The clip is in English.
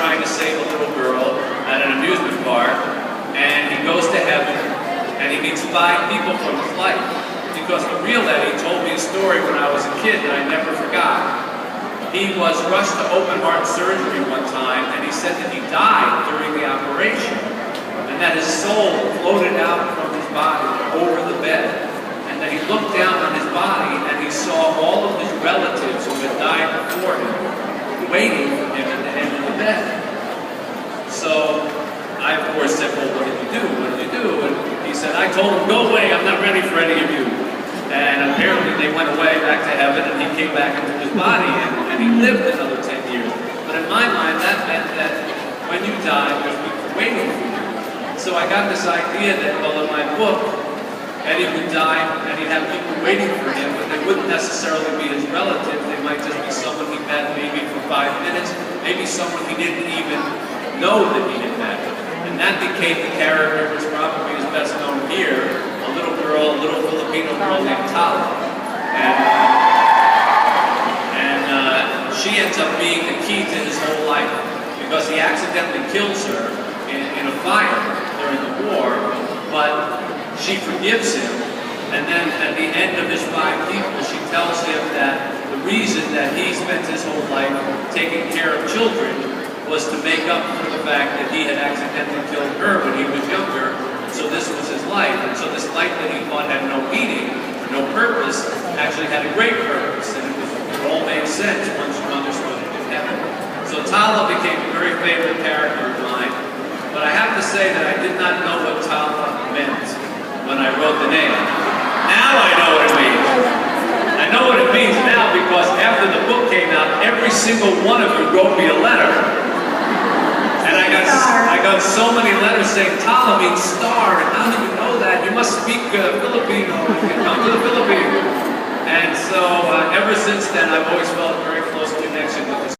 trying to save a little girl at an amusement park, and he goes to heaven, and he meets 5 people from his life. Because the real Eddie told me a story when I was a kid that I never forgot. He was rushed to open heart surgery one time, and he said that he died during the operation, and that his soul floated out from his body over the bed, and that he looked down on his body and he saw all of his relatives who had died before him waiting for him at the end of the bed. So I, of course, said, well, what did you do? What did you do? And he said, I told him, go away, I'm not ready for any of you. And apparently they went away back to heaven, and he came back into his body, and he lived another 10 years. But in my mind, that meant that when you die, there's people waiting for you. So I got this idea that, well, in my book, Eddie would die, and he'd have people waiting for him, but they wouldn't necessarily be his relatives. They might just be someone he met maybe for 5 minutes, maybe someone he didn't even know that he had met. And that became the character which probably is best known here, a little girl, a little Filipino girl named Tala. And she ends up being the key to his whole life, because he accidentally kills her in a fire during the war, but she forgives him, and then at the end of his 5 people, she tells him that the reason that he spent his whole life taking care of children was to make up for the fact that he had accidentally killed her when he was younger, so this was his life. And so this life that he thought had no meaning, no purpose, actually had a great purpose, and it all made sense once you understood it in heaven. So Tala became a very favorite character of mine, but I have to say that I did not know what Tala meant when I wrote the name. Now I know what it means. I know what it means now because after the book came out, every single one of you wrote me a letter. And I got so many letters saying, Tala means star, and how do you know that? You must speak Filipino, you can come to the Philippines. And so ever since then, I've always felt a very close connection with this.